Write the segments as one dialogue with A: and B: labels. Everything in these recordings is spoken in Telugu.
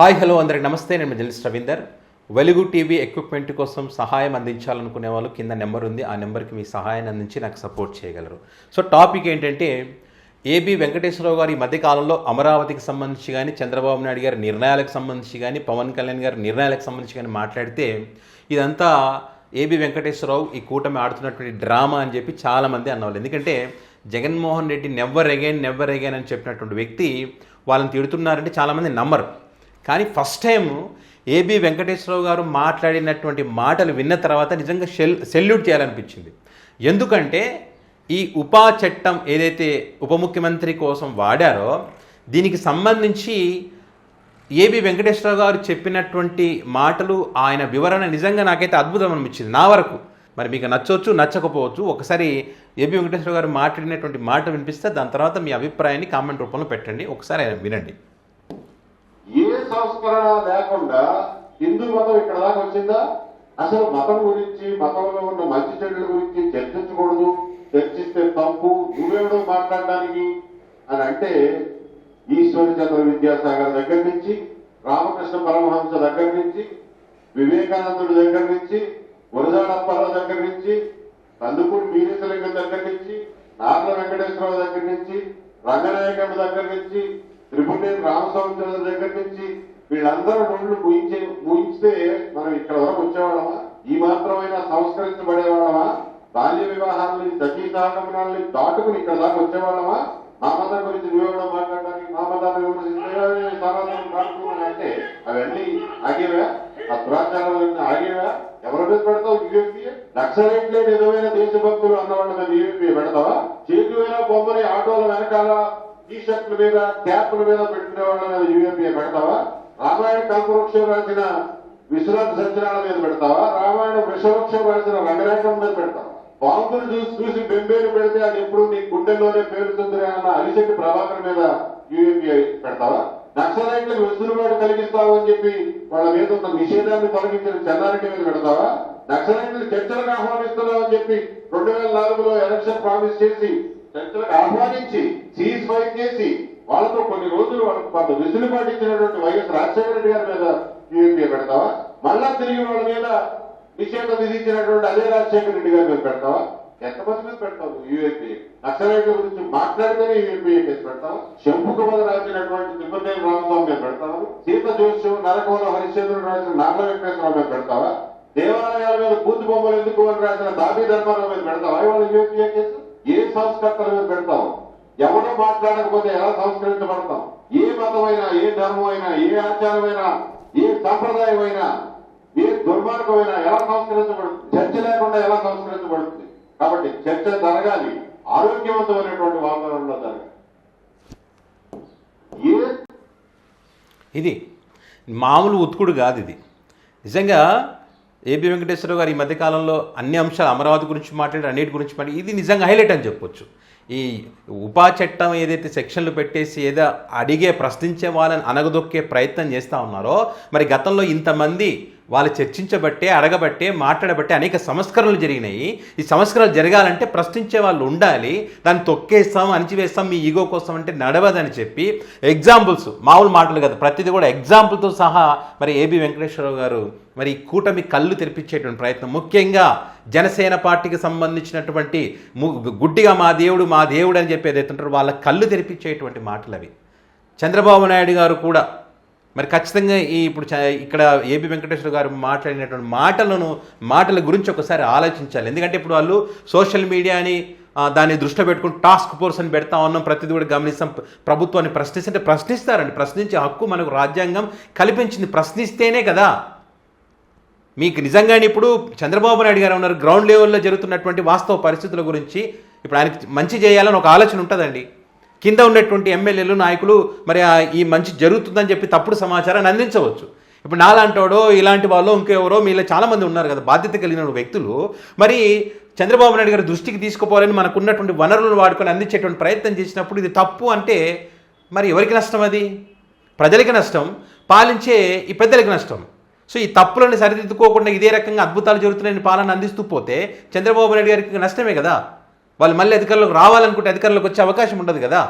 A: హాయ్ హలో అందరికి నమస్తే. నేను జర్నలిస్ట్ రవీందర్. వెలుగు టీవీ ఎక్విప్మెంట్ కోసం సహాయం అందించాలనుకునే వాళ్ళు కింద నెంబర్ ఉంది, ఆ నెంబర్కి మీ సహాయాన్ని అందించి నాకు సపోర్ట్ చేయగలరు. సో టాపిక్ ఏంటంటే ఏబి వెంకటేశ్వరరావు గారు ఈ మధ్యకాలంలో అమరావతికి సంబంధించి కానీ, చంద్రబాబు నాయుడు గారి నిర్ణయాలకు సంబంధించి కానీ, పవన్ కళ్యాణ్ గారి నిర్ణయాలకు సంబంధించి కానీ మాట్లాడితే ఇదంతా ఏబి వెంకటేశ్వరరావు ఈ కూటమి ఆడుతున్నటువంటి డ్రామా అని చెప్పి చాలామంది అన్నవాళ్ళు. ఎందుకంటే జగన్మోహన్ రెడ్డి నెవర్ అగైన్ అని చెప్పినటువంటి వ్యక్తి వాళ్ళని తిడుతున్నారంటే చాలామంది నమ్మరు. కానీ ఫస్ట్ టైం ఏబి వెంకటేశ్వరరావు గారు మాట్లాడినటువంటి మాటలు విన్న తర్వాత నిజంగా సెల్యూట్ చేయాలనిపించింది. ఎందుకంటే ఈ ఉపా చట్టం ఏదైతే ఉప ముఖ్యమంత్రి కోసం వాడారో దీనికి సంబంధించి ఏబి వెంకటేశ్వరరావు గారు చెప్పినటువంటి మాటలు, ఆయన వివరణ నిజంగా నాకైతే అద్భుతం అనిపించింది నా వరకు. మరి మీకు నచ్చవచ్చు నచ్చకపోవచ్చు. ఒకసారి ఏబి వెంకటేశ్వరరావు గారు మాట్లాడినటువంటి మాట వినిపిస్తే దాని తర్వాత మీ అభిప్రాయాన్ని కామెంట్ రూపంలో పెట్టండి, ఒకసారి వినండి.
B: ఏ సంస్కరణ లేకుండా హిందూ మతం ఇక్కడ దాకా వచ్చిందా? అసలు మతం గురించి, మతంలో ఉన్న మంచి చెడుల గురించి చర్చించకూడదు, చర్చిస్తే తప్పు, నువ్వెవడో మాట్లాడడానికి అని అంటే ఈశ్వరచంద్ర విద్యాసాగర్ దగ్గర నుంచి, రామకృష్ణ పరమహంస దగ్గర నుంచి, వివేకానందుడి దగ్గర నుంచి, గురజాడప్పారావు దగ్గర నుంచి, కందుకూరి వీరేశలింగం దగ్గర నుంచి, నార్ల వెంకటేశ్వరరావు దగ్గర నుంచి, రంగనాయకమ్మ దగ్గర నుంచి, త్రిపుణేని రామస్వామి దగ్గర నుంచి వీళ్ళందరూ నోళ్లు ముయించితే మనం ఇక్కడ వరకు వచ్చేవాళ్ళమా? ఈ మాత్రమైనా సంస్కరించబడేవాళ్ళమా? బాల్య వివాహాలని, సతీ సహగమనాలని దాటుకుని ఇక్కడ దాకా వచ్చేవాళ్ళమా? మా మతం గురించి నువ్వెవడో మాట్లాడడానికి, మా మతాన్ని విమర్శించే అంటే అవన్నీ ఆగేవా? ఆ దురాచారాలన్నీ ఆగేవా? ఎవరి మీద పెడతావు? యూఎంపీఏ నక్సలైట్లే నిజమైన దేశభక్తులు అన్నవాళ్ళ మీద యూఎంపీఏ పెడతావా? చేతి వేల బొమ్మని ఆటోల వెనకాల టీషర్ట్ల మీద, క్యాప్ల మీద పెట్టుకునే వాళ్ళ మీద యూఎంపీఏ పెడతావా? రామాయణ కల్పవృక్షం రాసిన విశ్వనాథ సత్యనారాయణ మీద పెడతావా? రామాయణ వృషవృక్షం రాసిన రంగనాయకం మీద పెడతావా? బాంబులు చూసి బెంబేలు పెడితే అది ఎప్పుడు నీ గుండెల్లోనే పేరుతుంది అన్న అరిశెట్టి ప్రభాకర్ మీద యూఎంపీఏ పెడతావా? నక్సలైట్లకు వెసులుబాటు కలిగిస్తావు అని చెప్పి వాళ్ళ మీద ఉన్న నిషేధాన్ని తొలగించిన చెన్నారెడ్డి మీద పెడతావా? నక్సలైట్లు చర్చలకు ఆహ్వానిస్తున్నావు అని చెప్పి 2004లో ఎలక్షన్ ప్రామిస్ చేసి చర్చలకు ఆహ్వానించి సీజ్ ఫైట్ చేసి వాళ్ళతో కొన్ని రోజులు వాళ్ళకు కొంత వెసులుబాటు ఇచ్చినటువంటి వైఎస్ రాజశేఖర రెడ్డి గారి మీద యూఎంపీఏ పెడతావా? మళ్ళా తిరిగి వాళ్ళ మీద నిషేధం విధించినటువంటి అదే రాజశేఖర రెడ్డి గారి మీద పెడతావా? ఎంతమంది మీద పెడతావు యూఎంపీఏ? నక్సలైట్ల గురించి మాట్లాడితేనే యూఎంపీఏ కేసు పెడతావా? శంభుకు మీద రాసినటువంటి తిమ్మనేని రామస్వామి మీద పెడతావా? సీత జోష్యం, నరకవల హరిశ్చంద్రుడు రాసిన నార్ల వెంకటేశ్వరరావు మీద పెడతావా? దేవాలయాల మీద పూర్తి బొమ్మలు ఎందుకు అని రాసిన దాబీ ధర్మారావు మీద పెడతావా? ఇవాళ యూఎంపీఏ కేసు ఏ సంస్కర్తల మీద పెడతావు? ఎవరు మాట్లాడకపోతే ఎలా సంస్కరించబడతాం? ఏ మతమైనా, ఏ ధర్మమైనా, ఏ ఆచారమైనా, ఏ సంప్రదాయమైనా, ఏ దుర్మార్గమైనా ఎలా సంస్కరించబడుతుంది? చర్చ లేకుండా ఎలా సంస్కరించబడుతుంది? కాబట్టి చర్చ జరగాలి, ఆరోగ్యవంతమైనటువంటి వాతావరణంలో జరగాలి.
A: ఇది మామూలు ఉత్కుడు కాదు. ఇది నిజంగా ఏబి వెంకటేశ్వరరావు గారు ఈ మధ్యకాలంలో అన్ని అంశాలు, అమరావతి గురించి మాట్లాడి, అన్నిటి గురించి మాట్లాడి, ఇది నిజంగా హైలైట్ అని చెప్పొచ్చు. ఈ ఉపా చట్టం ఏదైతే సెక్షన్లు పెట్టేసి ఏదో అడిగే, ప్రశ్నించే వాళ్ళని అనగదొక్కే ప్రయత్నం చేస్తూ ఉన్నారో, మరి గతంలో ఇంతమంది వాళ్ళు చర్చించబట్టే, అడగబట్టే, మాట్లాడబట్టే అనేక సంస్కరణలు జరిగినాయి. ఈ సంస్కరణలు జరగాలంటే ప్రశ్నించే వాళ్ళు ఉండాలి. దాన్ని తొక్కేస్తాం, అణిచివేస్తాం, మీ ఈగో కోసం అంటే నడవదని చెప్పి ఎగ్జాంపుల్స్, మామూలు మాటలు కదా, ప్రతిదీ కూడా ఎగ్జాంపుల్తో సహా మరి ఏబి వెంకటేశ్వరరావు గారు మరి కూటమి కళ్ళు తెరిపించేటువంటి ప్రయత్నం, ముఖ్యంగా జనసేన పార్టీకి సంబంధించినటువంటి గుడ్డిగా మా దేవుడు అని చెప్పి ఏదైతే ఉంటారో వాళ్ళ కళ్ళు తెరిపించేటువంటి మాటలు అవి. చంద్రబాబు నాయుడు గారు కూడా మరి ఖచ్చితంగా ఇప్పుడు ఇక్కడ ఏబి వెంకటేశ్వర గారు మాట్లాడినటువంటి మాటల గురించి ఒకసారి ఆలోచించాలి. ఎందుకంటే ఇప్పుడు వాళ్ళు సోషల్ మీడియాని దాన్ని దృష్టిలో పెట్టుకుని టాస్క్ ఫోర్స్ అని పెడతా ఉన్నాం, ప్రతిదీ కూడా గమనిస్తాం. ప్రభుత్వాన్ని ప్రశ్నిస్తుంటే ప్రశ్నిస్తారండి, ప్రశ్నించే హక్కు మనకు రాజ్యాంగం కల్పించింది. ప్రశ్నిస్తేనే కదా మీకు నిజంగానే ఇప్పుడు చంద్రబాబు నాయుడు గారు ఉన్నారు, గ్రౌండ్ లెవెల్లో జరుగుతున్నటువంటి వాస్తవ పరిస్థితుల గురించి ఇప్పుడు ఆయనకి మంచి చేయాలని ఒక ఆలోచన ఉంటుందండి. కింద ఉన్నటువంటి ఎమ్మెల్యేలు, నాయకులు మరి ఈ మంచి జరుగుతుందని చెప్పి తప్పుడు సమాచారాన్ని అందించవచ్చు. ఇప్పుడు నాలాంటోడో, ఇలాంటి వాళ్ళు, ఇంకెవరో, మీలో చాలామంది ఉన్నారు కదా బాధ్యత కలిగిన వ్యక్తులు. మరి చంద్రబాబు నాయుడు గారి దృష్టికి తీసుకుపోవాలని మనకున్నటువంటి వనరులను వాడుకొని అందించేటువంటి ప్రయత్నం చేసినప్పుడు ఇది తప్పు అంటే మరి ఎవరికి నష్టం? అది ప్రజలకి నష్టం, పాలించే ఈ పెద్దలకి నష్టం. సో ఈ తప్పులను సరిదిద్దుకోకుండా ఇదే రకంగా అద్భుతాలు జరుగుతున్నాయని పాలన అందిస్తూ పోతే చంద్రబాబు నాయుడు గారికి నష్టమే కదా. వాళ్ళు మళ్ళీ అధికారంలోకి రావాలనుకుంటే అధికారంలోకి వచ్చే అవకాశం ఉండదు కదా.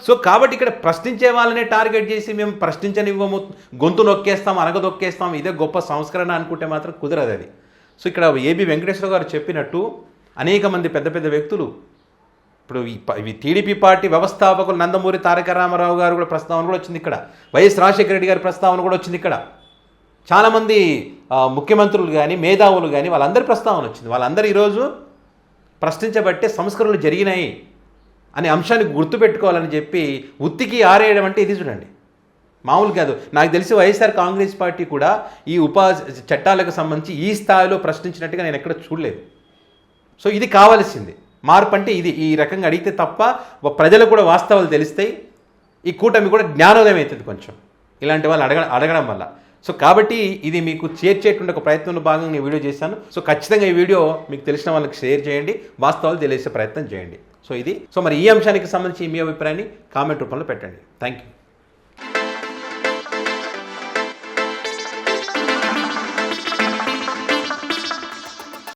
A: సో కాబట్టి ఇక్కడ ప్రశ్నించే వాళ్ళనే టార్గెట్ చేసి మేము ప్రశ్నించనివ్వము, గొంతు నొక్కేస్తాం, అనగదొక్కేస్తాం, ఇదే గొప్ప సంస్కరణ అనుకుంటే మాత్రం కుదరదు అది. సో ఇక్కడ ఏబి వెంకటేశ్వర గారు చెప్పినట్టు అనేక మంది పెద్ద పెద్ద వ్యక్తులు, ఇప్పుడు ఈ టీడీపీ పార్టీ వ్యవస్థాపకులు నందమూరి తారక రామారావు గారు కూడా ప్రస్తావన కూడా వచ్చింది ఇక్కడ, వైఎస్ రాజశేఖర రెడ్డి గారి ప్రస్తావన కూడా వచ్చింది ఇక్కడ, చాలామంది ముఖ్యమంత్రులు కానీ మేధావులు కానీ వాళ్ళందరి ప్రస్తావన వచ్చింది. వాళ్ళందరూ ఈరోజు ప్రశ్నించబట్టే సంస్కరణలు జరిగినాయి అనే అంశాన్ని గుర్తుపెట్టుకోవాలని చెప్పి ఉత్తికి ఆరేయడం అంటే ఇది చూడండి, మామూలు కాదు. నాకు తెలిసి వైఎస్ఆర్ కాంగ్రెస్ పార్టీ కూడా ఈ చట్టాలకు సంబంధించి ఈ స్థాయిలో ప్రశ్నించినట్టుగా నేను ఎక్కడ చూడలేదు. సో ఇది కావాల్సింది, మార్పు అంటే ఇది. ఈ రకంగా అడిగితే తప్ప ప్రజలకు కూడా వాస్తవాలు తెలుస్తాయి, ఈ కూటమి కూడా జ్ఞానోదయం అవుతుంది కొంచెం ఇలాంటి వాళ్ళు అడగడం వల్ల. సో కాబట్టి ఇది మీకు చేర్చేటువంటి ఒక ప్రయత్నంలో భాగంగా నేను వీడియో చేశాను. సో ఖచ్చితంగా ఈ వీడియో మీకు తెలిసిన వాళ్ళకి షేర్ చేయండి, వాస్తవాలు తెలిసే ప్రయత్నం చేయండి. సో మరి ఈ అంశానికి సంబంధించి మీ అభిప్రాయాన్ని కామెంట్ రూపంలో పెట్టండి. Thank you.